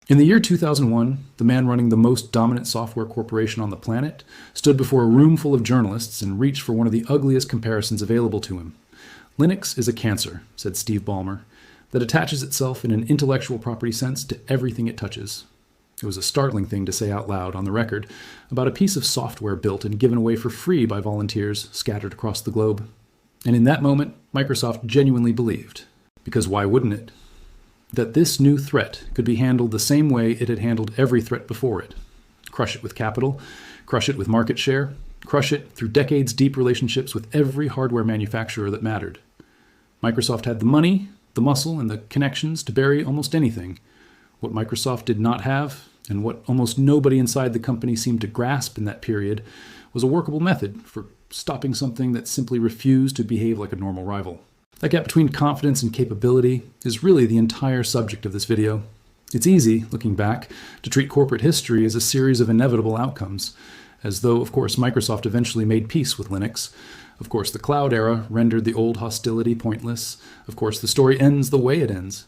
In the year 2001, the man running the most dominant software corporation on the planet stood before a room full of journalists and reached for one of the ugliest comparisons available to him. Linux is a cancer, said Steve Ballmer, that attaches itself in an intellectual property sense to everything it touches. It was a startling thing to say out loud on the record about a piece of software built and given away for free by volunteers scattered across the globe. And in that moment, Microsoft genuinely believed, because why wouldn't it, that this new threat could be handled the same way it had handled every threat before it. Crush it with capital, crush it with market share, crush it through decades-deep relationships with every hardware manufacturer that mattered. Microsoft had the money, the muscle, and the connections to bury almost anything. What Microsoft did not have, and what almost nobody inside the company seemed to grasp in that period, was a workable method for stopping something that simply refused to behave like a normal rival. That gap between confidence and capability is really the entire subject of this video. It's easy, looking back, to treat corporate history as a series of inevitable outcomes, as though, of course, Microsoft eventually made peace with Linux. Of course, the cloud era rendered the old hostility pointless. Of course, the story ends the way it ends.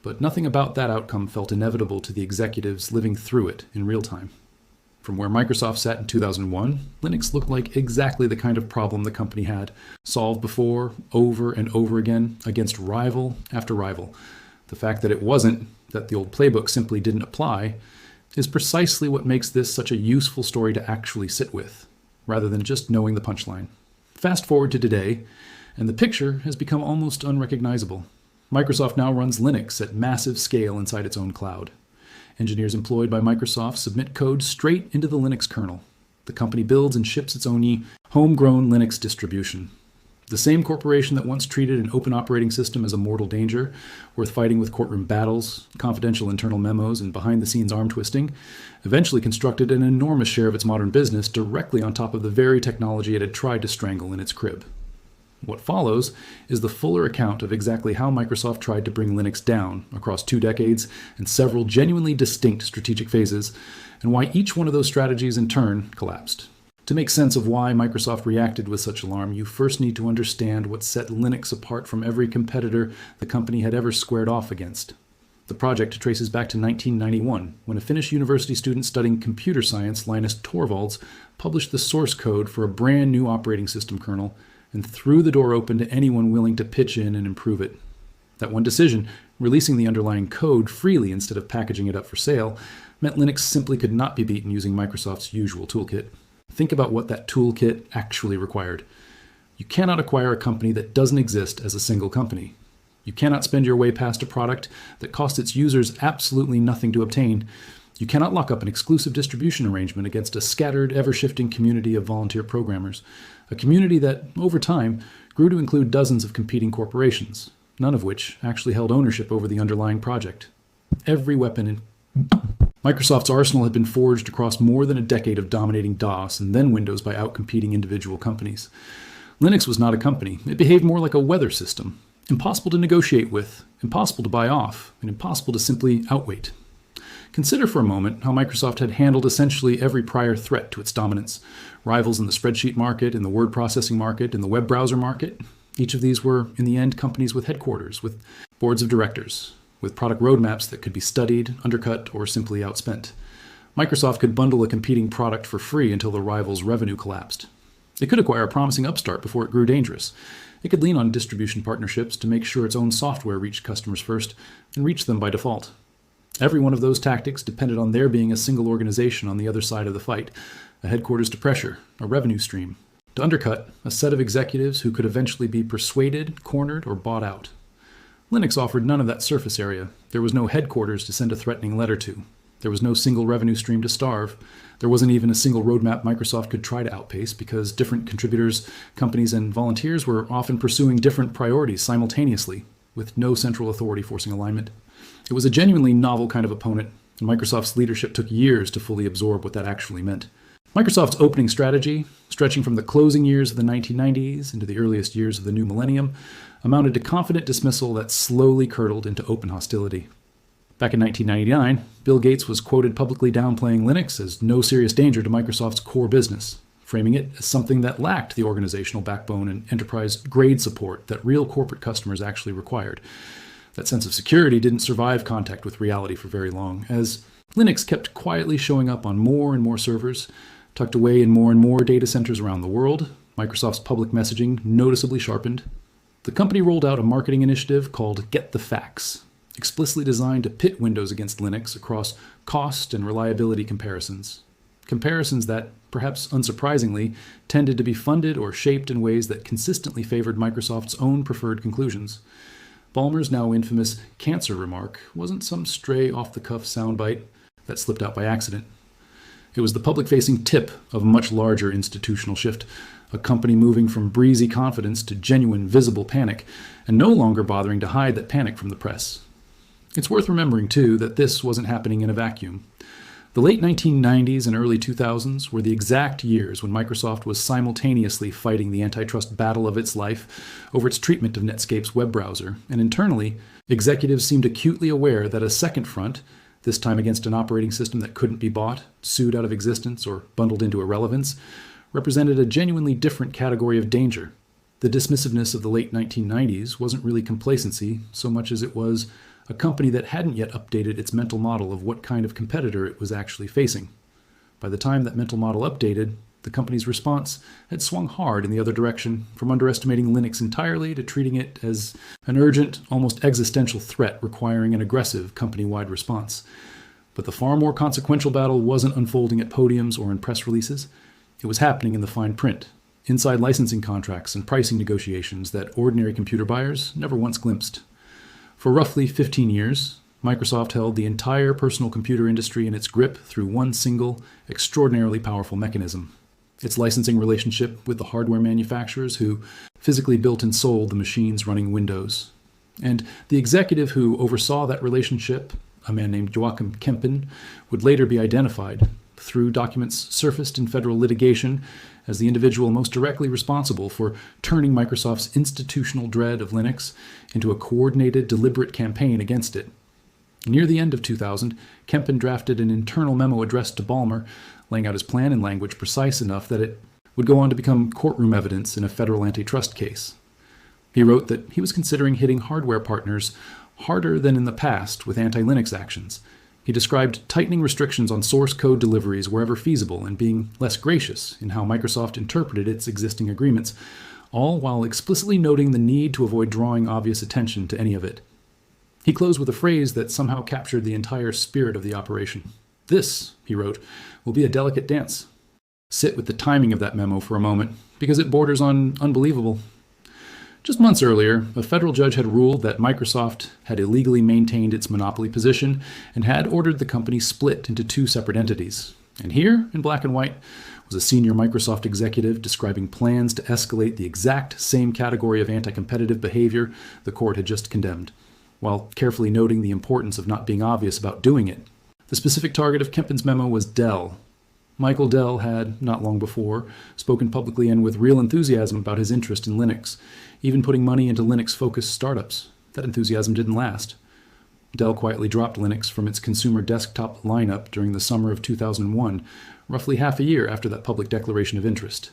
But nothing about that outcome felt inevitable to the executives living through it in real time. From where Microsoft sat in 2001, Linux looked like exactly the kind of problem the company had solved before, over and over again, against rival after rival. The fact that it wasn't, that the old playbook simply didn't apply, is precisely what makes this such a useful story to actually sit with, rather than just knowing the punchline. Fast forward to today, and the picture has become almost unrecognizable. Microsoft now runs Linux at massive scale inside its own cloud. Engineers employed by Microsoft submit code straight into the Linux kernel. The company builds and ships its own homegrown Linux distribution. The same corporation that once treated an open operating system as a mortal danger, worth fighting with courtroom battles, confidential internal memos, and behind-the-scenes arm twisting, eventually constructed an enormous share of its modern business directly on top of the very technology it had tried to strangle in its crib. What follows is the fuller account of exactly how Microsoft tried to bring Linux down across 2 decades and several genuinely distinct strategic phases, and why each one of those strategies in turn collapsed. To make sense of why Microsoft reacted with such alarm, you first need to understand what set Linux apart from every competitor the company had ever squared off against. The project traces back to 1991, when a Finnish university student studying computer science, Linus Torvalds, published the source code for a brand new operating system kernel and threw the door open to anyone willing to pitch in and improve it. That one decision, releasing the underlying code freely instead of packaging it up for sale, meant Linux simply could not be beaten using Microsoft's usual toolkit. Think about what that toolkit actually required. You cannot acquire a company that doesn't exist as a single company. You cannot spend your way past a product that costs its users absolutely nothing to obtain. You cannot lock up an exclusive distribution arrangement against a scattered, ever-shifting community of volunteer programmers, a community that, over time, grew to include dozens of competing corporations, none of which actually held ownership over the underlying project. Every weapon in Microsoft's arsenal had been forged across more than a decade of dominating DOS and then Windows by outcompeting individual companies. Linux was not a company. It behaved more like a weather system, impossible to negotiate with, impossible to buy off, and impossible to simply outweight. Consider for a moment how Microsoft had handled essentially every prior threat to its dominance. Rivals in the spreadsheet market, in the word processing market, in the web browser market. Each of these were, in the end, companies with headquarters, with boards of directors, with product roadmaps that could be studied, undercut, or simply outspent. Microsoft could bundle a competing product for free until the rival's revenue collapsed. It could acquire a promising upstart before it grew dangerous. It could lean on distribution partnerships to make sure its own software reached customers first, and reach them by default. Every one of those tactics depended on there being a single organization on the other side of the fight, a headquarters to pressure, a revenue stream. To undercut, a set of executives who could eventually be persuaded, cornered, or bought out. Linux offered none of that surface area. There was no headquarters to send a threatening letter to. There was no single revenue stream to starve. There wasn't even a single roadmap Microsoft could try to outpace because different contributors, companies, and volunteers were often pursuing different priorities simultaneously, with no central authority forcing alignment. It was a genuinely novel kind of opponent, and Microsoft's leadership took years to fully absorb what that actually meant. Microsoft's opening strategy, stretching from the closing years of the 1990s into the earliest years of the new millennium, amounted to confident dismissal that slowly curdled into open hostility. Back in 1999, Bill Gates was quoted publicly downplaying Linux as no serious danger to Microsoft's core business, framing it as something that lacked the organizational backbone and enterprise-grade support that real corporate customers actually required. That sense of security didn't survive contact with reality for very long, as Linux kept quietly showing up on more and more servers, tucked away in more and more data centers around the world. Microsoft's public messaging noticeably sharpened. The company rolled out a marketing initiative called Get the Facts, explicitly designed to pit Windows against Linux across cost and reliability comparisons. Comparisons that, perhaps unsurprisingly, tended to be funded or shaped in ways that consistently favored Microsoft's own preferred conclusions. Ballmer's now infamous cancer remark wasn't some stray off-the-cuff soundbite that slipped out by accident. It was the public-facing tip of a much larger institutional shift, a company moving from breezy confidence to genuine, visible panic, and no longer bothering to hide that panic from the press. It's worth remembering, too, that this wasn't happening in a vacuum. The late 1990s and early 2000s were the exact years when Microsoft was simultaneously fighting the antitrust battle of its life over its treatment of Netscape's web browser, and internally, executives seemed acutely aware that a second front, this time against an operating system that couldn't be bought, sued out of existence, or bundled into irrelevance, represented a genuinely different category of danger. The dismissiveness of the late 1990s wasn't really complacency so much as it was a company that hadn't yet updated its mental model of what kind of competitor it was actually facing. By the time that mental model updated, the company's response had swung hard in the other direction, from underestimating Linux entirely to treating it as an urgent, almost existential threat requiring an aggressive company-wide response. But the far more consequential battle wasn't unfolding at podiums or in press releases. It was happening in the fine print, inside licensing contracts and pricing negotiations that ordinary computer buyers never once glimpsed. For roughly 15 years, Microsoft held the entire personal computer industry in its grip through one single, extraordinarily powerful mechanism: its licensing relationship with the hardware manufacturers who physically built and sold the machines running Windows. And the executive who oversaw that relationship, a man named Joachim Kempen, would later be identified through documents surfaced in federal litigation as the individual most directly responsible for turning Microsoft's institutional dread of Linux into a coordinated, deliberate campaign against it. Near the end of 2000, Kempen drafted an internal memo addressed to Ballmer, laying out his plan in language precise enough that it would go on to become courtroom evidence in a federal antitrust case. He wrote that he was considering hitting hardware partners harder than in the past with anti-Linux actions. He described tightening restrictions on source code deliveries wherever feasible and being less gracious in how Microsoft interpreted its existing agreements, all while explicitly noting the need to avoid drawing obvious attention to any of it. He closed with a phrase that somehow captured the entire spirit of the operation. "This," he wrote, "will be a delicate dance." Sit with the timing of that memo for a moment, because it borders on unbelievable. Just months earlier, a federal judge had ruled that Microsoft had illegally maintained its monopoly position and had ordered the company split into two separate entities. And here, in black and white, was a senior Microsoft executive describing plans to escalate the exact same category of anti-competitive behavior the court had just condemned, while carefully noting the importance of not being obvious about doing it. The specific target of Kempen's memo was Dell. Michael Dell had, not long before, spoken publicly and with real enthusiasm about his interest in Linux, even putting money into Linux-focused startups. That enthusiasm didn't last. Dell quietly dropped Linux from its consumer desktop lineup during the summer of 2001, roughly half a year after that public declaration of interest.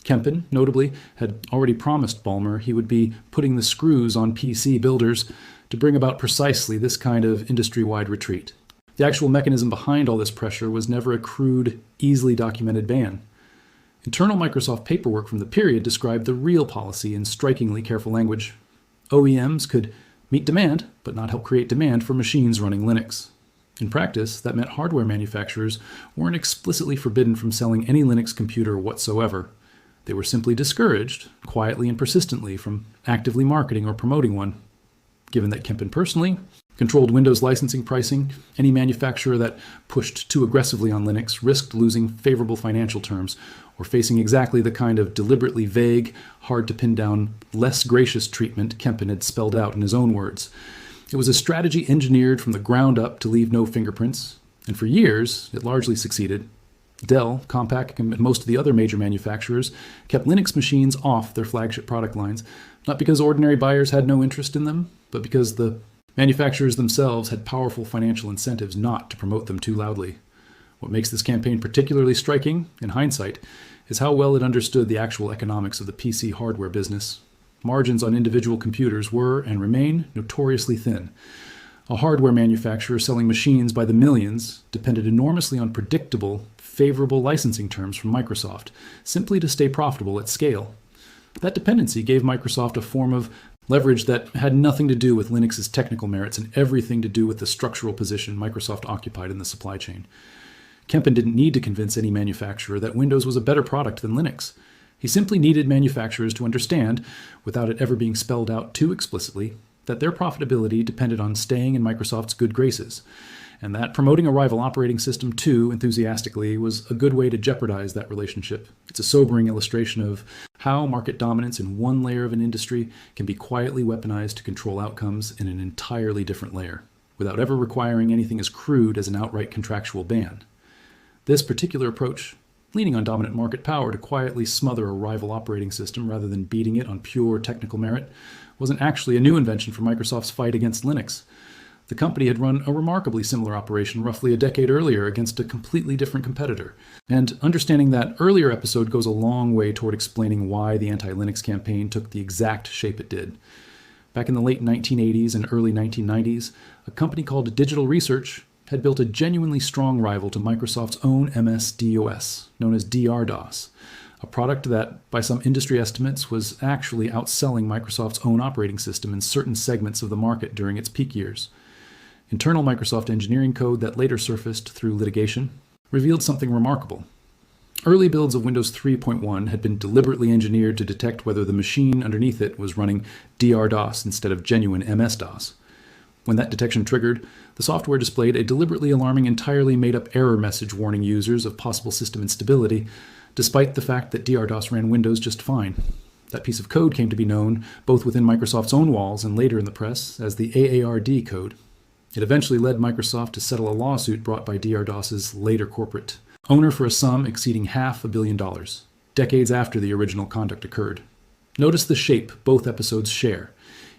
Kempen, notably, had already promised Ballmer he would be putting the screws on PC builders to bring about precisely this kind of industry-wide retreat. The actual mechanism behind all this pressure was never a crude, easily documented ban. Internal Microsoft paperwork from the period described the real policy in strikingly careful language. OEMs could meet demand, but not help create demand for machines running Linux. In practice, that meant hardware manufacturers weren't explicitly forbidden from selling any Linux computer whatsoever. They were simply discouraged, quietly and persistently, from actively marketing or promoting one. Given that Kempen personally controlled Windows licensing pricing, any manufacturer that pushed too aggressively on Linux risked losing favorable financial terms or facing exactly the kind of deliberately vague, hard-to-pin-down, less gracious treatment Kempen had spelled out in his own words. It was a strategy engineered from the ground up to leave no fingerprints, and for years it largely succeeded. Dell, Compaq, and most of the other major manufacturers kept Linux machines off their flagship product lines, not because ordinary buyers had no interest in them, but because the manufacturers themselves had powerful financial incentives not to promote them too loudly. What makes this campaign particularly striking, in hindsight, is how well it understood the actual economics of the PC hardware business. Margins on individual computers were, and remain, notoriously thin. A hardware manufacturer selling machines by the millions depended enormously on predictable, favorable licensing terms from Microsoft, simply to stay profitable at scale. That dependency gave Microsoft a form of leverage that had nothing to do with Linux's technical merits and everything to do with the structural position Microsoft occupied in the supply chain. Kempen didn't need to convince any manufacturer that Windows was a better product than Linux. He simply needed manufacturers to understand, without it ever being spelled out too explicitly, that their profitability depended on staying in Microsoft's good graces, and that promoting a rival operating system too enthusiastically was a good way to jeopardize that relationship. It's a sobering illustration of how market dominance in one layer of an industry can be quietly weaponized to control outcomes in an entirely different layer, without ever requiring anything as crude as an outright contractual ban. This particular approach, leaning on dominant market power to quietly smother a rival operating system rather than beating it on pure technical merit, wasn't actually a new invention for Microsoft's fight against Linux. The company had run a remarkably similar operation roughly a decade earlier against a completely different competitor. And understanding that earlier episode goes a long way toward explaining why the anti-Linux campaign took the exact shape it did. Back in the late 1980s and early 1990s, a company called Digital Research had built a genuinely strong rival to Microsoft's own MS-DOS, known as DR-DOS, a product that, by some industry estimates, was actually outselling Microsoft's own operating system in certain segments of the market during its peak years. Internal Microsoft engineering code that later surfaced through litigation revealed something remarkable. Early builds of Windows 3.1 had been deliberately engineered to detect whether the machine underneath it was running DR-DOS instead of genuine MS-DOS. When that detection triggered, the software displayed a deliberately alarming, entirely made-up error message warning users of possible system instability, despite the fact that DR-DOS ran Windows just fine. That piece of code came to be known both within Microsoft's own walls and later in the press as the AARD code. It eventually led Microsoft to settle a lawsuit brought by DR-DOS's later corporate owner for a sum exceeding $500 million, decades after the original conduct occurred. Notice the shape both episodes share.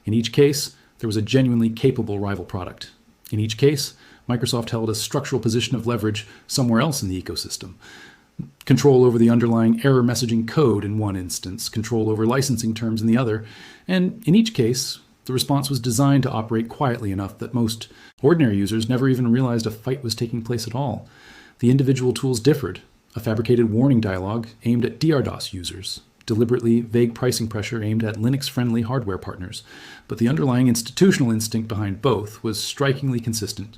In each case, there was a genuinely capable rival product. In each case, Microsoft held a structural position of leverage somewhere else in the ecosystem. Control over the underlying error messaging code in one instance, control over licensing terms in the other, and in each case, the response was designed to operate quietly enough that most ordinary users never even realized a fight was taking place at all. The individual tools differed. A fabricated warning dialogue aimed at DR-DOS users, deliberately vague pricing pressure aimed at Linux-friendly hardware partners, but the underlying institutional instinct behind both was strikingly consistent.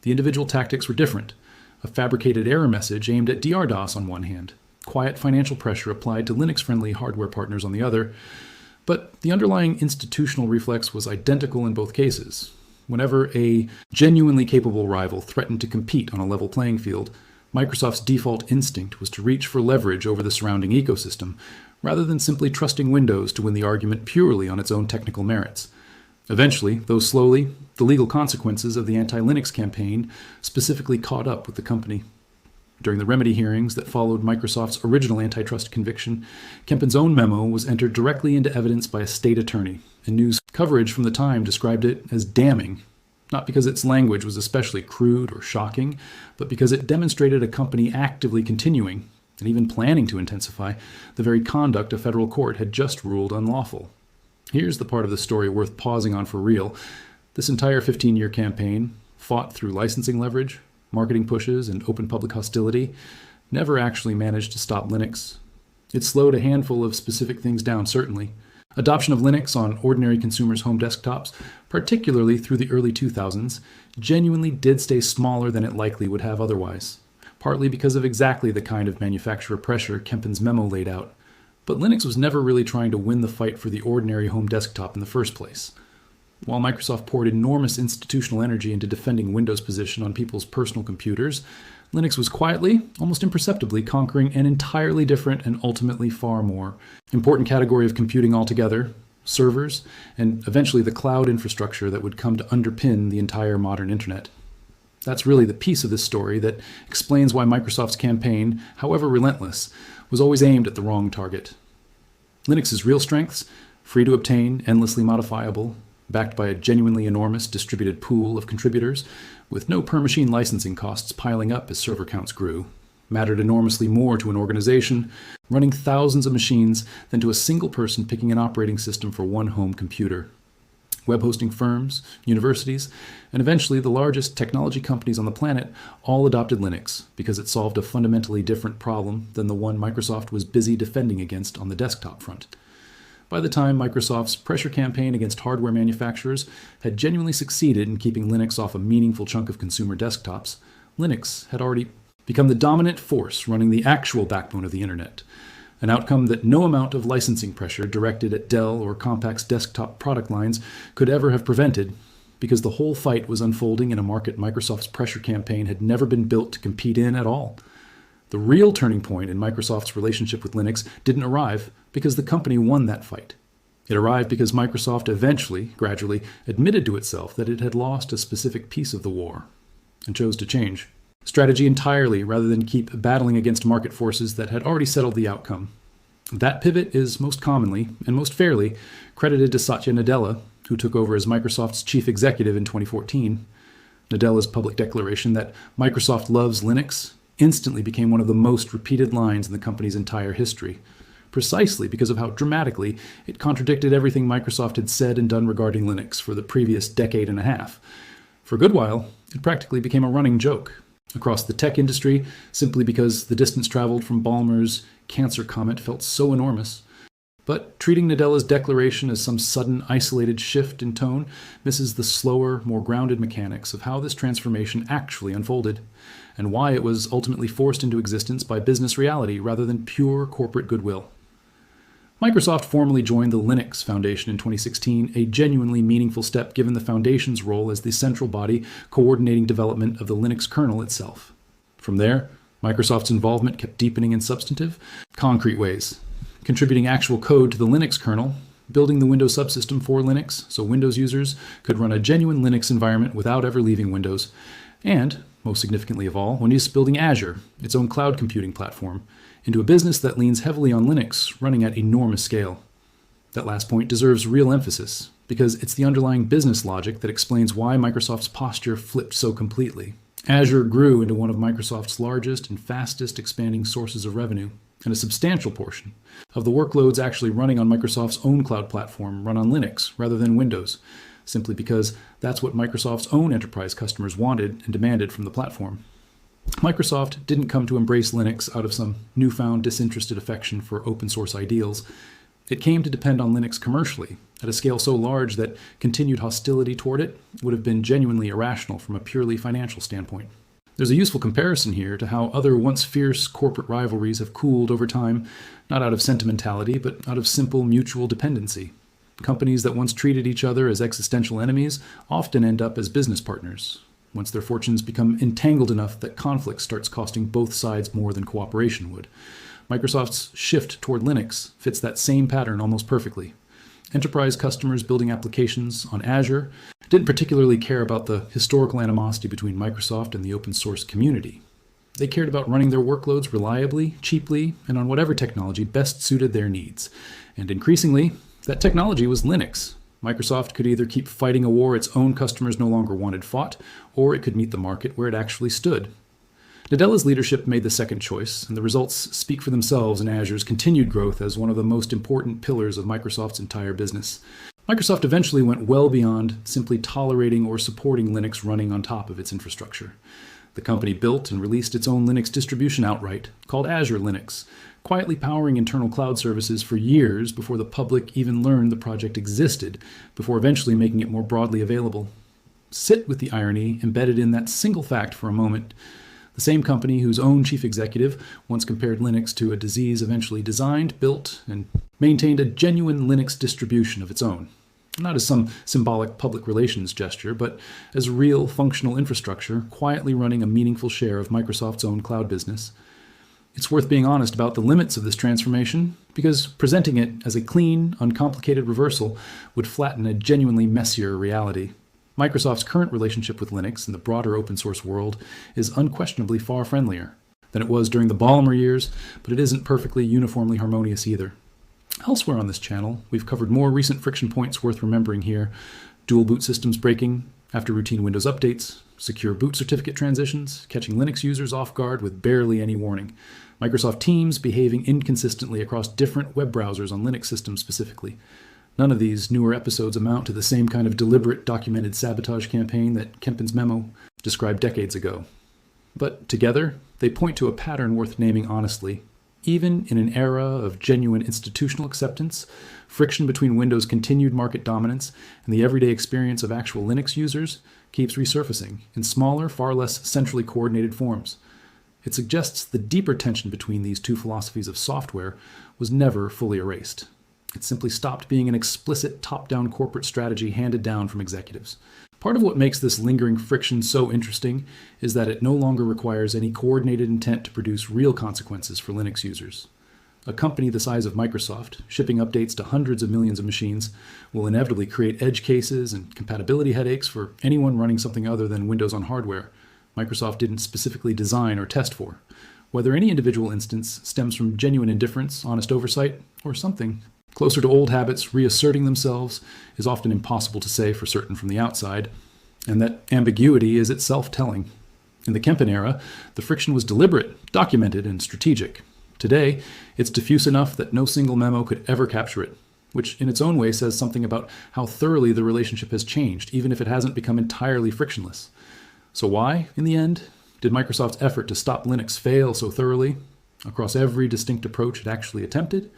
The individual tactics were different. A fabricated error message aimed at DR-DOS on one hand, quiet financial pressure applied to Linux-friendly hardware partners on the other, but the underlying institutional reflex was identical in both cases. Whenever a genuinely capable rival threatened to compete on a level playing field, Microsoft's default instinct was to reach for leverage over the surrounding ecosystem, rather than simply trusting Windows to win the argument purely on its own technical merits. Eventually, though slowly, the legal consequences of the anti-Linux campaign specifically caught up with the company. During the remedy hearings that followed Microsoft's original antitrust conviction, Kempen's own memo was entered directly into evidence by a state attorney, and news coverage from the time described it as damning, not because its language was especially crude or shocking, but because it demonstrated a company actively continuing, and even planning to intensify, the very conduct a federal court had just ruled unlawful. Here's the part of the story worth pausing on for real. This entire 15-year campaign, fought through licensing leverage, marketing pushes, and open public hostility, never actually managed to stop Linux. It slowed a handful of specific things down, certainly. Adoption of Linux on ordinary consumers' home desktops, particularly through the early 2000s, genuinely did stay smaller than it likely would have otherwise, partly because of exactly the kind of manufacturer pressure Kempen's memo laid out. But Linux was never really trying to win the fight for the ordinary home desktop in the first place. While Microsoft poured enormous institutional energy into defending Windows' position on people's personal computers, Linux was quietly, almost imperceptibly, conquering an entirely different and ultimately far more important category of computing altogether: servers, and eventually the cloud infrastructure that would come to underpin the entire modern internet. That's really the piece of this story that explains why Microsoft's campaign, however relentless, was always aimed at the wrong target. Linux's real strengths, free to obtain, endlessly modifiable, backed by a genuinely enormous distributed pool of contributors, with no per-machine licensing costs piling up as server counts grew, mattered enormously more to an organization running thousands of machines than to a single person picking an operating system for one home computer. Web hosting firms, universities, and eventually the largest technology companies on the planet all adopted Linux because it solved a fundamentally different problem than the one Microsoft was busy defending against on the desktop front. By the time Microsoft's pressure campaign against hardware manufacturers had genuinely succeeded in keeping Linux off a meaningful chunk of consumer desktops, Linux had already become the dominant force running the actual backbone of the internet, an outcome that no amount of licensing pressure directed at Dell or Compaq's desktop product lines could ever have prevented, because the whole fight was unfolding in a market Microsoft's pressure campaign had never been built to compete in at all. The real turning point in Microsoft's relationship with Linux didn't arrive because the company won that fight. It arrived because Microsoft eventually, gradually, admitted to itself that it had lost a specific piece of the war and chose to change strategy entirely rather than keep battling against market forces that had already settled the outcome. That pivot is most commonly, and most fairly, credited to Satya Nadella, who took over as Microsoft's chief executive in 2014. Nadella's public declaration that Microsoft loves Linux instantly became one of the most repeated lines in the company's entire history, precisely because of how dramatically it contradicted everything Microsoft had said and done regarding Linux for the previous decade and a half. For a good while, it practically became a running joke across the tech industry, simply because the distance traveled from Ballmer's cancer comet felt so enormous. But treating Nadella's declaration as some sudden, isolated shift in tone misses the slower, more grounded mechanics of how this transformation actually unfolded, and why it was ultimately forced into existence by business reality rather than pure corporate goodwill. Microsoft formally joined the Linux Foundation in 2016, a genuinely meaningful step given the Foundation's role as the central body coordinating development of the Linux kernel itself. From there, Microsoft's involvement kept deepening in substantive, concrete ways, contributing actual code to the Linux kernel, building the Windows subsystem for Linux so Windows users could run a genuine Linux environment without ever leaving Windows, and, most significantly of all, when it's building Azure, its own cloud computing platform, into a business that leans heavily on Linux, running at enormous scale. That last point deserves real emphasis, because it's the underlying business logic that explains why Microsoft's posture flipped so completely. Azure grew into one of Microsoft's largest and fastest expanding sources of revenue, and a substantial portion of the workloads actually running on Microsoft's own cloud platform run on Linux rather than Windows, simply because that's what Microsoft's own enterprise customers wanted and demanded from the platform. Microsoft didn't come to embrace Linux out of some newfound disinterested affection for open source ideals. It came to depend on Linux commercially, at a scale so large that continued hostility toward it would have been genuinely irrational from a purely financial standpoint. There's a useful comparison here to how other once fierce corporate rivalries have cooled over time, not out of sentimentality, but out of simple mutual dependency. Companies that once treated each other as existential enemies often end up as business partners, once their fortunes become entangled enough that conflict starts costing both sides more than cooperation would. Microsoft's shift toward Linux fits that same pattern almost perfectly. Enterprise customers building applications on Azure didn't particularly care about the historical animosity between Microsoft and the open source community. They cared about running their workloads reliably, cheaply, and on whatever technology best suited their needs. And increasingly, that technology was Linux. Microsoft could either keep fighting a war its own customers no longer wanted fought, or it could meet the market where it actually stood. Nadella's leadership made the second choice, and the results speak for themselves in Azure's continued growth as one of the most important pillars of Microsoft's entire business. Microsoft eventually went well beyond simply tolerating or supporting Linux running on top of its infrastructure. The company built and released its own Linux distribution outright, called Azure Linux, quietly powering internal cloud services for years before the public even learned the project existed, before eventually making it more broadly available. Sit with the irony embedded in that single fact for a moment. The same company whose own chief executive once compared Linux to a disease eventually designed, built, and maintained a genuine Linux distribution of its own. Not as some symbolic public relations gesture, but as real functional infrastructure quietly running a meaningful share of Microsoft's own cloud business. It's worth being honest about the limits of this transformation, because presenting it as a clean, uncomplicated reversal would flatten a genuinely messier reality. Microsoft's current relationship with Linux in the broader open source world is unquestionably far friendlier than it was during the Ballmer years, but it isn't perfectly uniformly harmonious either. Elsewhere on this channel, we've covered more recent friction points worth remembering here: dual boot systems breaking after routine Windows updates, secure boot certificate transitions, catching Linux users off guard with barely any warning, Microsoft Teams behaving inconsistently across different web browsers on Linux systems specifically. None of these newer episodes amount to the same kind of deliberate documented sabotage campaign that Kempen's memo described decades ago. But together, they point to a pattern worth naming honestly. Even in an era of genuine institutional acceptance, friction between Windows' continued market dominance and the everyday experience of actual Linux users keeps resurfacing in smaller, far less centrally coordinated forms. It suggests the deeper tension between these two philosophies of software was never fully erased. It simply stopped being an explicit top-down corporate strategy handed down from executives. Part of what makes this lingering friction so interesting is that it no longer requires any coordinated intent to produce real consequences for Linux users. A company the size of Microsoft, shipping updates to hundreds of millions of machines, will inevitably create edge cases and compatibility headaches for anyone running something other than Windows on hardware Microsoft didn't specifically design or test for. Whether any individual instance stems from genuine indifference, honest oversight, or something closer to old habits reasserting themselves is often impossible to say for certain from the outside, and that ambiguity is itself telling. In the Kempen era, the friction was deliberate, documented, and strategic. Today, it's diffuse enough that no single memo could ever capture it, which in its own way says something about how thoroughly the relationship has changed, even if it hasn't become entirely frictionless. So why, in the end, did Microsoft's effort to stop Linux fail so thoroughly across every distinct approach it actually attempted?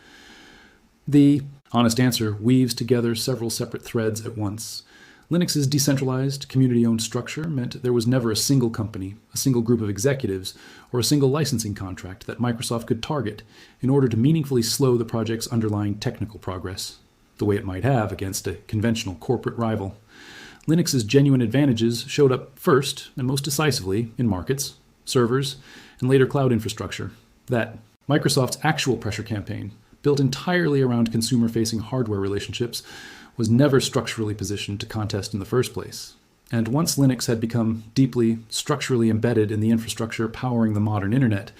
The honest answer weaves together several separate threads at once. Linux's decentralized, community-owned structure meant there was never a single company, a single group of executives, or a single licensing contract that Microsoft could target in order to meaningfully slow the project's underlying technical progress, the way it might have against a conventional corporate rival. Linux's genuine advantages showed up first and most decisively in markets, servers, and later cloud infrastructure. That Microsoft's actual pressure campaign, built entirely around consumer-facing hardware relationships, was never structurally positioned to contest in the first place. And once Linux had become deeply, structurally embedded in the infrastructure powering the modern internet,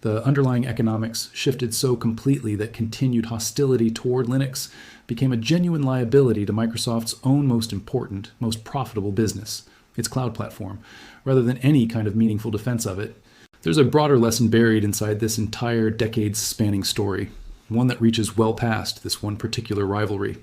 the underlying economics shifted so completely that continued hostility toward Linux became a genuine liability to Microsoft's own most important, most profitable business, its cloud platform, rather than any kind of meaningful defense of it. There's a broader lesson buried inside this entire decades-spanning story, one that reaches well past this one particular rivalry.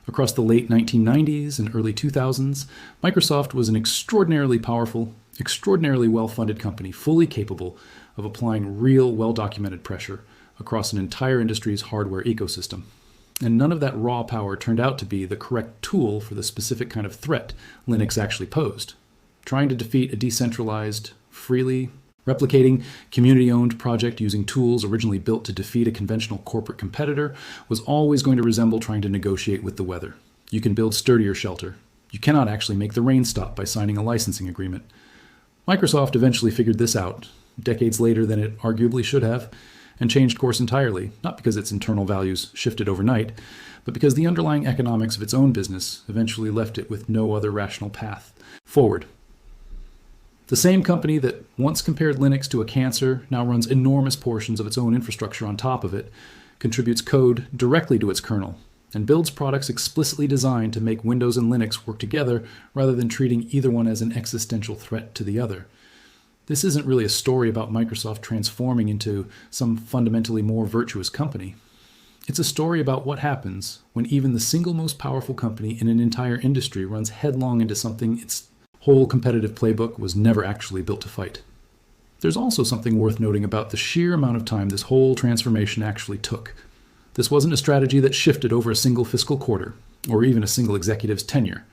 Across the late 1990s and early 2000s, Microsoft was an extraordinarily powerful, extraordinarily well-funded company, fully capable of applying real, well-documented pressure across an entire industry's hardware ecosystem. And none of that raw power turned out to be the correct tool for the specific kind of threat Linux actually posed. Trying to defeat a decentralized, freely replicating, community-owned project using tools originally built to defeat a conventional corporate competitor was always going to resemble trying to negotiate with the weather. You can build sturdier shelter. You cannot actually make the rain stop by signing a licensing agreement. Microsoft eventually figured this out, decades later than it arguably should have, and changed course entirely, not because its internal values shifted overnight, but because the underlying economics of its own business eventually left it with no other rational path forward. The same company that once compared Linux to a cancer now runs enormous portions of its own infrastructure on top of it, contributes code directly to its kernel, and builds products explicitly designed to make Windows and Linux work together rather than treating either one as an existential threat to the other. This isn't really a story about Microsoft transforming into some fundamentally more virtuous company. It's a story about what happens when even the single most powerful company in an entire industry runs headlong into something its whole competitive playbook was never actually built to fight. There's also something worth noting about the sheer amount of time this whole transformation actually took. This wasn't a strategy that shifted over a single fiscal quarter, or even a single executive's tenure.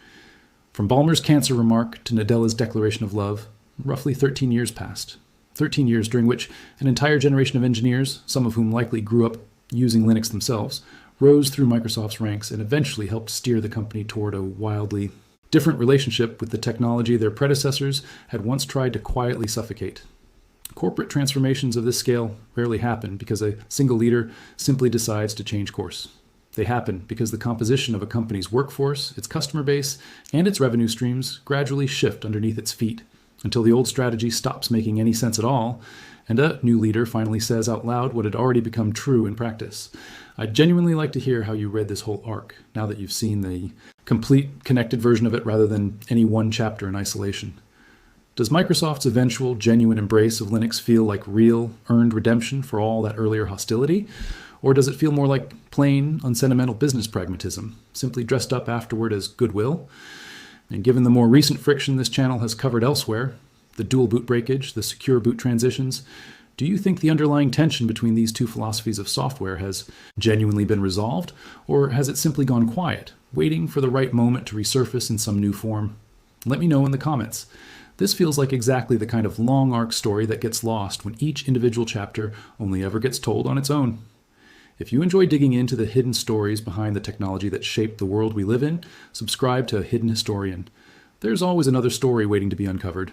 From Ballmer's cancer remark to Nadella's declaration of love, roughly 13 years passed. 13 years during which an entire generation of engineers, some of whom likely grew up using Linux themselves, rose through Microsoft's ranks and eventually helped steer the company toward a wildly different relationship with the technology their predecessors had once tried to quietly suffocate. Corporate transformations of this scale rarely happen because a single leader simply decides to change course. They happen because the composition of a company's workforce, its customer base, and its revenue streams gradually shift underneath its feet until the old strategy stops making any sense at all, and a new leader finally says out loud what had already become true in practice. I'd genuinely like to hear how you read this whole arc, now that you've seen the complete connected version of it rather than any one chapter in isolation. Does Microsoft's eventual, genuine embrace of Linux feel like real, earned redemption for all that earlier hostility? Or does it feel more like plain, unsentimental business pragmatism, simply dressed up afterward as goodwill? And given the more recent friction this channel has covered elsewhere, the dual boot breakage, the secure boot transitions, do you think the underlying tension between these two philosophies of software has genuinely been resolved, or has it simply gone quiet, waiting for the right moment to resurface in some new form? Let me know in the comments. This feels like exactly the kind of long arc story that gets lost when each individual chapter only ever gets told on its own. If you enjoy digging into the hidden stories behind the technology that shaped the world we live in, subscribe to Hidden Historian. There's always another story waiting to be uncovered.